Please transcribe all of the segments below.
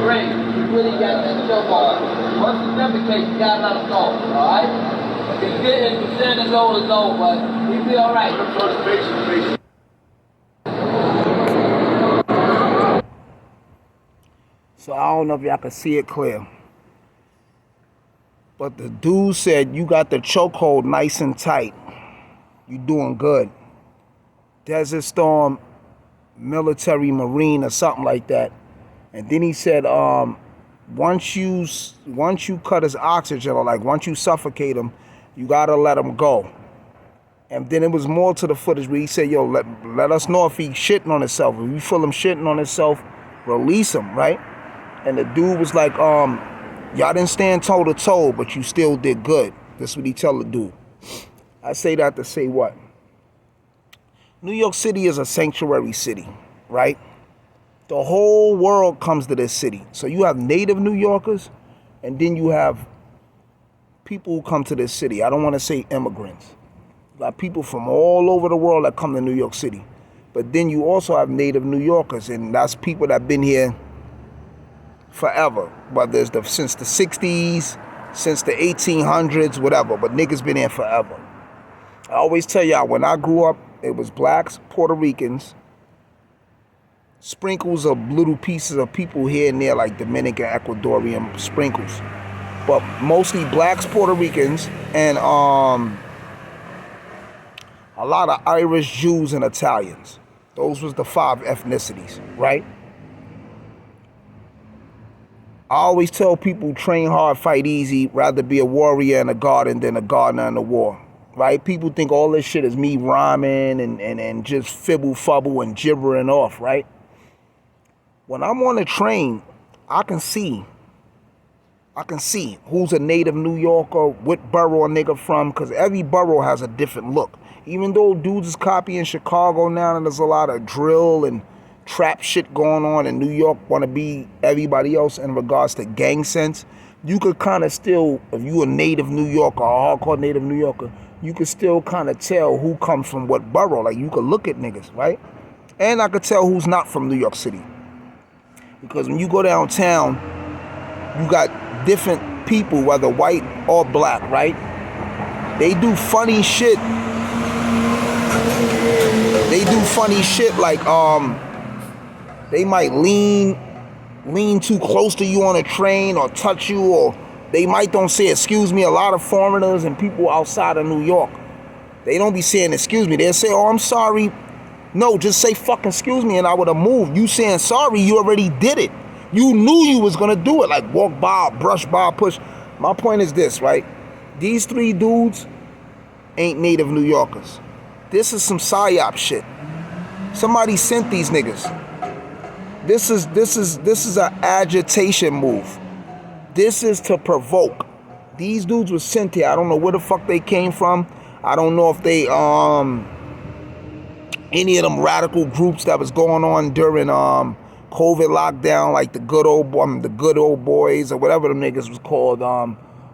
brain. You really got that choke on. Once you suffocate, you gotta let him go, alright? If he's getting percent is old, but he'll be alright. So I don't know if y'all can see it clear. But the dude said, you got the chokehold nice and tight. You doing good. Desert Storm, military marine or something like that. And then he said, once you cut his oxygen, or like once you suffocate him, you gotta let him go. And then it was more to the footage where he said, yo, let us know if he's shitting on himself. If you feel him shitting on himself, release him, right? And the dude was like, y'all didn't stand toe to toe, but you still did good. That's what he tell the dude. I say that to say what? New York City is a sanctuary city, right? The whole world comes to this city. So you have native New Yorkers, and then you have people who come to this city. I don't want to say immigrants. You got people from all over the world that come to New York City. But then you also have native New Yorkers, and that's people that have been here forever, whether it's since the 60s, since the 1800s, whatever, but niggas been here forever. I always tell y'all, when I grew up, it was blacks, Puerto Ricans, sprinkles of little pieces of people here and there, like Dominican, Ecuadorian sprinkles, but mostly blacks, Puerto Ricans, and a lot of Irish, Jews, and Italians. Those was the 5 ethnicities, right? I always tell people, train hard, fight easy, rather be a warrior in a garden than a gardener in a war, right? People think all this shit is me rhyming and just fibble and gibbering off, right? When I'm on a train, I can see who's a native New Yorker, what borough a nigga from, because every borough has a different look. Even though dudes is copying Chicago now and there's a lot of drill and trap shit going on in New York, want to be everybody else in regards to gang sense, you could kind of still, if you a native New Yorker, a hardcore native New Yorker, you could still kind of tell who comes from what borough. Like, you could look at niggas, right? And I could tell who's not from New York City. Because when you go downtown, you got different people, whether white or black, right? They do funny shit. Like, they might lean too close to you on a train or touch you, or they might don't say excuse me. A lot of foreigners and people outside of New York, they don't be saying excuse me. They'll say, oh, I'm sorry. No, just say fucking excuse me and I would have moved. You saying sorry, you already did it. You knew you was gonna do it, like walk by, brush by, push. My point is this, right? These 3 dudes ain't native New Yorkers. This is some psyop shit. Somebody sent these niggas. This is an agitation move. This is to provoke. These dudes were sent here. I don't know where the fuck they came from. I don't know if they any of them radical groups that was going on during COVID lockdown, like the good old boys or whatever them niggas was called,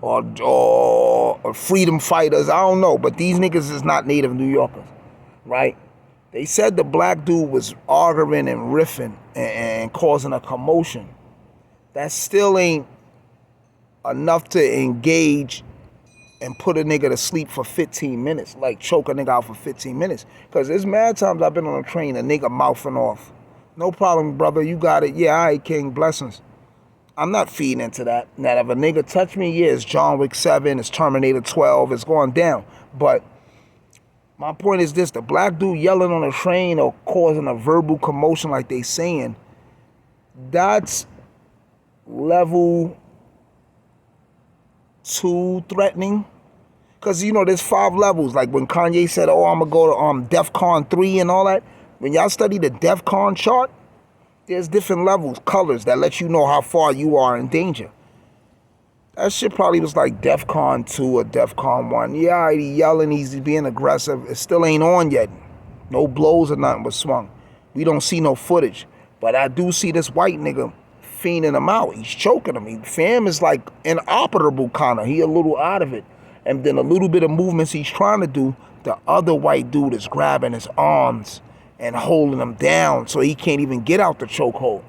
or freedom fighters. I don't know, but these niggas is not native New Yorkers, right? They said the black dude was arguing and riffing and causing a commotion. That still ain't enough to engage and put a nigga to sleep for 15 minutes, like choke a nigga out for 15 minutes. Because there's mad times I've been on a train, a nigga mouthing off. No problem, brother, you got it. Yeah, all right, king, blessings. I'm not feeding into that. Now, if a nigga touch me, yeah, it's John Wick 7, it's Terminator 12, it's going down. But my point is this, the black dude yelling on a train or causing a verbal commotion like they saying, that's level 2 threatening. Because, you know, there's 5 levels. Like when Kanye said, oh, I'm going to go to DEFCON 3 and all that. When y'all study the DEFCON chart, there's different levels, colors that let you know how far you are in danger. That shit probably was like DEFCON 2 or DEFCON 1. Yeah, he yelling, he's being aggressive. It still ain't on yet. No blows or nothing was swung. We don't see no footage. But I do see this white nigga fiending him out. He's choking him. Fam is like inoperable kind of. He a little out of it. And then a little bit of movements he's trying to do, the other white dude is grabbing his arms and holding him down so he can't even get out the chokehold.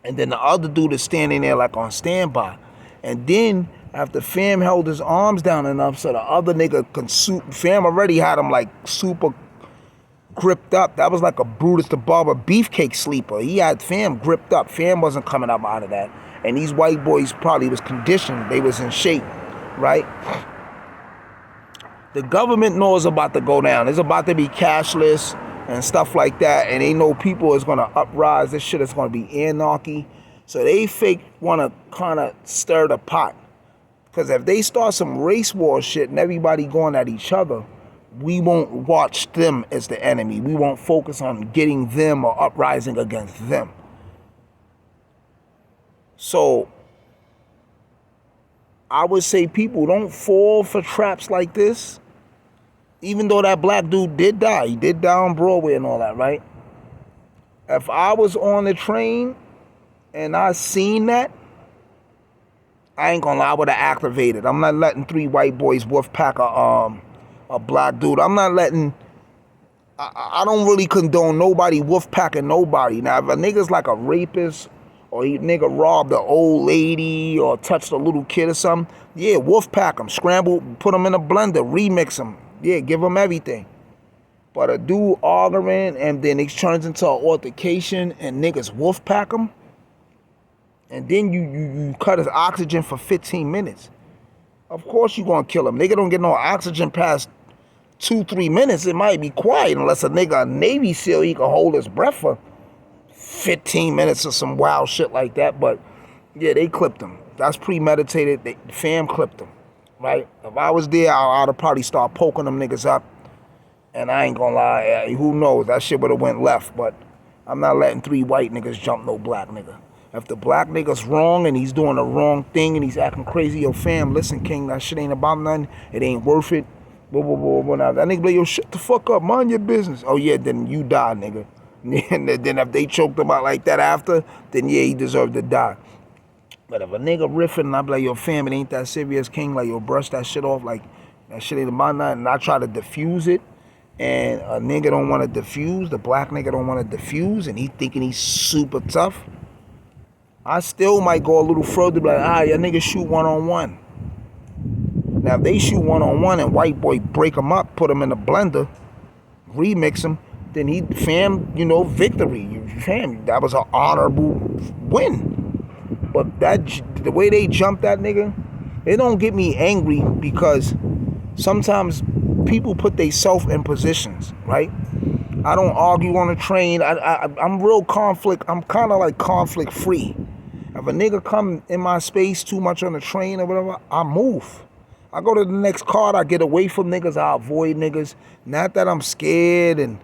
And then the other dude is standing there like on standby. And then after Fam held his arms down enough so the other nigga can Fam already had him like super gripped up. That was like a Brutus the Barber beefcake sleeper. He had Fam gripped up. Fam wasn't coming up out of that. And these white boys probably was conditioned. They was in shape, right? The government knows about to go down. It's about to be cashless and stuff like that. And they know people is going to uprise. This shit is going to be anarchy. So they fake want to kind of stir the pot. Because if they start some race war shit and everybody going at each other, we won't watch them as the enemy. We won't focus on getting them or uprising against them. So I would say people don't fall for traps like this. Even though that black dude did die. He did die on Broadway and all that, right? If I was on the train and I seen that, I ain't gonna lie, I would have activated. I'm not letting 3 white boys wolf pack a black dude. I'm not letting, I don't really condone nobody wolf packing nobody. Now, if a nigga's like a rapist or he nigga robbed an old lady or touched a little kid or something, yeah, wolf pack him, scramble, put him in a blender, remix him. Yeah, give him everything. But a dude arguing and then it turns into an altercation and niggas wolf pack him, and then you cut his oxygen for 15 minutes. Of course you gonna kill him. Nigga don't get no oxygen past 2-3 minutes. It might be quiet unless a nigga a Navy SEAL, he can hold his breath for 15 minutes or some wild shit like that. But yeah, they clipped him. That's premeditated. Fam clipped him, right? If I was there, I'd have probably start poking them niggas up. And I ain't gonna lie, who knows? That shit would have went left. But I'm not letting 3 white niggas jump no black nigga. If the black nigga's wrong and he's doing the wrong thing and he's acting crazy, yo, fam, listen, King, that shit ain't about nothing. It ain't worth it. Blah, blah, blah, blah. Now, that nigga be like, yo, shut the fuck up. Mind your business. Oh, yeah, then you die, nigga. And then if they choked him out like that after, then, yeah, he deserved to die. But if a nigga riffing and I be like, yo, fam, it ain't that serious, King. Like, yo, brush that shit off. Like, that shit ain't about nothing. And I try to diffuse it. And a nigga don't want to diffuse. The black nigga don't want to diffuse. And he thinking he's super tough. I still might go a little further, be like, your niggas shoot one-on-one. Now, if they shoot one-on-one and white boy break them up, put them in the blender, remix them, then he, fam, you know, victory. Fam, that was an honorable win. But the way they jumped that nigga, it don't get me angry because sometimes people put themselves in positions, right? I don't argue on the train. I'm real conflict. I'm kind of like conflict free. If a nigga come in my space too much on the train or whatever, I move. I go to the next card. I get away from niggas. I avoid niggas. Not that I'm scared and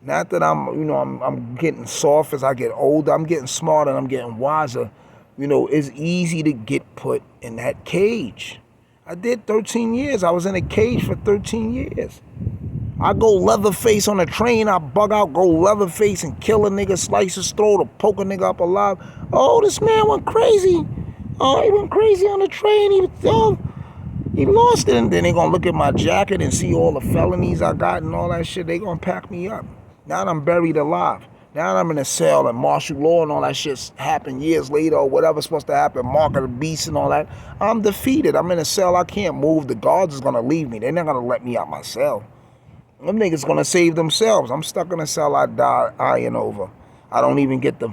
not that I'm getting soft as I get older. I'm getting smarter and I'm getting wiser. You know, it's easy to get put in that cage. I did 13 years. I was in a cage for 13 years. I go Leatherface on a train, I bug out, go Leatherface and kill a nigga, slice his throat or poke a nigga up alive. Oh, this man went crazy. Oh, he went crazy on the train. He lost it. And then they gonna look at my jacket and see all the felonies I got and all that shit. They gonna pack me up. Now I'm buried alive. Now I'm in a cell and martial law and all that shit happened years later or whatever's supposed to happen, Mark of the Beast and all that. I'm defeated. I'm in a cell. I can't move. The guards is gonna leave me. They're not gonna let me out my cell. Them niggas gonna save themselves. I'm stuck in a cell. I die iron over. I don't even get to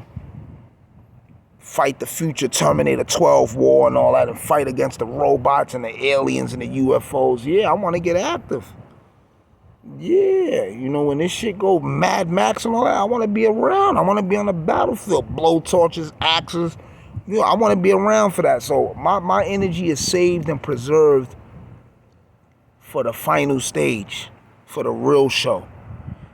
fight the future Terminator 12 war and all that and fight against the robots and the aliens and the UFOs. Yeah, I want to get active. Yeah, you know, when this shit go Mad Max and all that, I want to be around. I want to be on the battlefield. Blow torches, axes. You know, I want to be around for that. So my energy is saved and preserved for the final stage. For the real show.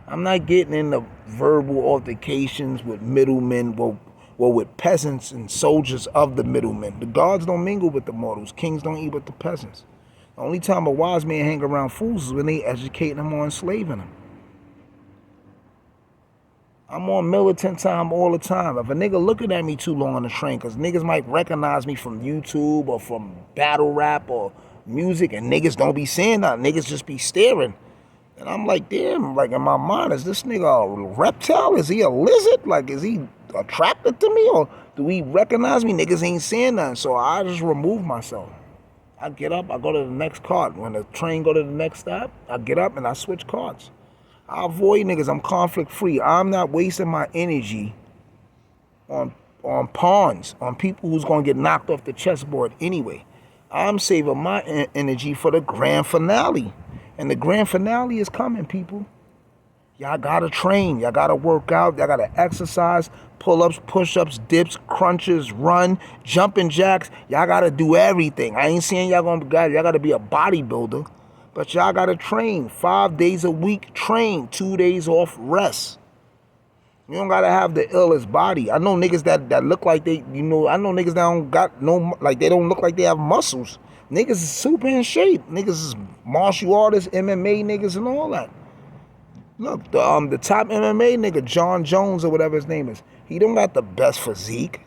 I'm not getting into verbal altercations with middlemen, well, with peasants and soldiers of the middlemen. The gods don't mingle with the mortals. Kings don't eat with the peasants. The only time a wise man hang around fools is when they educate them or enslaving them. I'm on militant time all the time. If a nigga looking at me too long on the train, because niggas might recognize me from YouTube or from battle rap or music, and niggas don't be saying that. Niggas just be staring. And I'm like, damn, like in my mind, is this nigga a reptile? Is he a lizard? Like, is he attracted to me, or do he recognize me? Niggas ain't saying nothing, so I just remove myself. I get up, I go to the next cart. When the train go to the next stop, I get up and I switch carts. I avoid niggas. I'm conflict free. I'm not wasting my energy on pawns, on people who's gonna get knocked off the chessboard anyway. I'm saving my energy for the grand finale. And the grand finale is coming, people. Y'all gotta train, y'all gotta work out, y'all gotta exercise, pull-ups, push-ups, dips, crunches, run, jumping jacks. Y'all gotta do everything. I ain't saying y'all gotta be a bodybuilder, but y'all gotta train 5 days a week, train 2 days off, rest. You don't gotta have the illest body. I know niggas that look like they, I know niggas that don't got no, like they don't look like they have muscles. Niggas is super in shape. Niggas is martial artists, MMA niggas and all that. Look, the top MMA nigga, John Jones or whatever his name is, he don't got the best physique.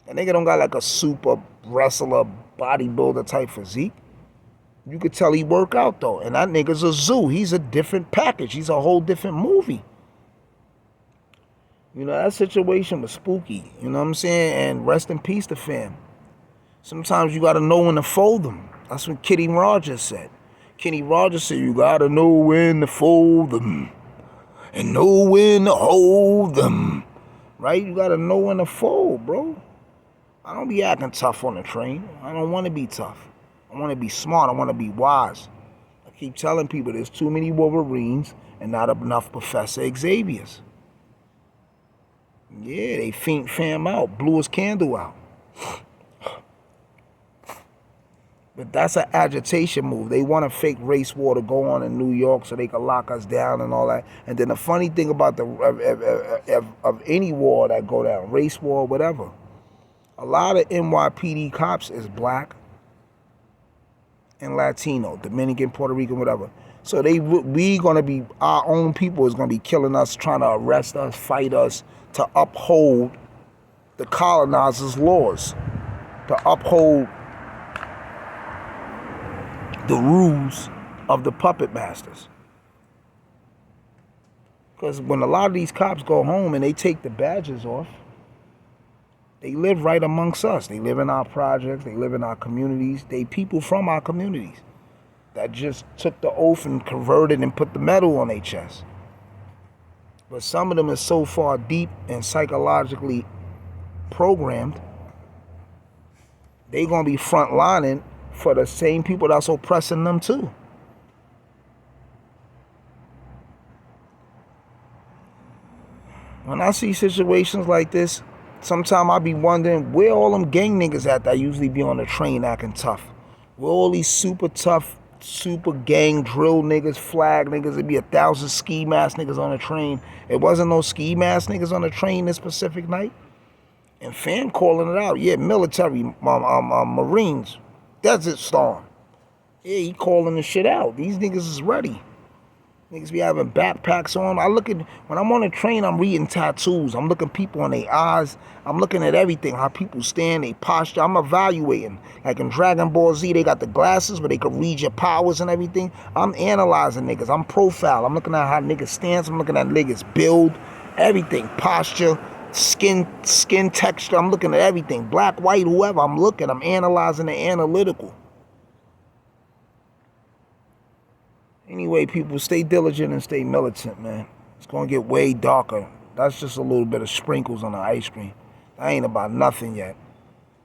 That nigga don't got like a super wrestler, bodybuilder type physique. You could tell he work out though. And that nigga's a zoo. He's a different package. He's a whole different movie. That situation was spooky. You know what I'm saying? And rest in peace to fam. Sometimes you gotta know when to fold them. That's what Kenny Rogers said. Kenny Rogers said, you gotta know when to fold them and know when to hold them, right? You gotta know when to fold, bro. I don't be acting tough on the train. I don't want to be tough. I want to be smart. I want to be wise. I keep telling people there's too many Wolverines and not enough Professor Xaviers. Yeah, they faint fam out, blew his candle out. But that's an agitation move. They want a fake race war to go on in New York so they can lock us down and all that. And then the funny thing about of any war that go down, race war, whatever, a lot of NYPD cops is black and Latino, Dominican, Puerto Rican, whatever. So we gonna be, our own people is gonna be killing us, trying to arrest us, fight us, to uphold the colonizers' laws, to uphold the rules of the puppet masters. Because when a lot of these cops go home and they take the badges off, they live right amongst us. They live in our projects, they live in our communities. They people from our communities that just took the oath and converted and put the medal on their chest. But some of them is so far deep and psychologically programmed, they gonna be frontlining for the same people that's oppressing them too. When I see situations like this, sometimes I be wondering where all them gang niggas at that usually be on the train acting tough. Where all these super tough, super gang drill niggas, flag niggas, it'd be 1,000 ski mask niggas on the train. It wasn't no ski mask niggas on the train this specific night. And fam calling it out. Yeah, military, Marines, Desert Storm. Yeah, he calling the shit out. These niggas is ready. Niggas be having backpacks on. When I'm on the train, I'm reading tattoos. I'm looking people in their eyes. I'm looking at everything, how people stand, their posture. I'm evaluating. Like in Dragon Ball Z, they got the glasses where they can read your powers and everything. I'm analyzing niggas. I'm profile. I'm looking at how niggas stance. I'm looking at niggas build, everything, posture, skin texture. I'm looking at everything. Black, white, whoever. I'm analyzing the analytical. Anyway, people, stay diligent and stay militant, man. It's going to get way darker. That's just a little bit of sprinkles on the ice cream. That ain't about nothing yet.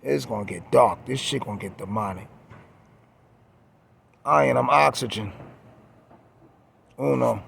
It's going to get dark. This shit going to get demonic. I'm Oxygen. Uno.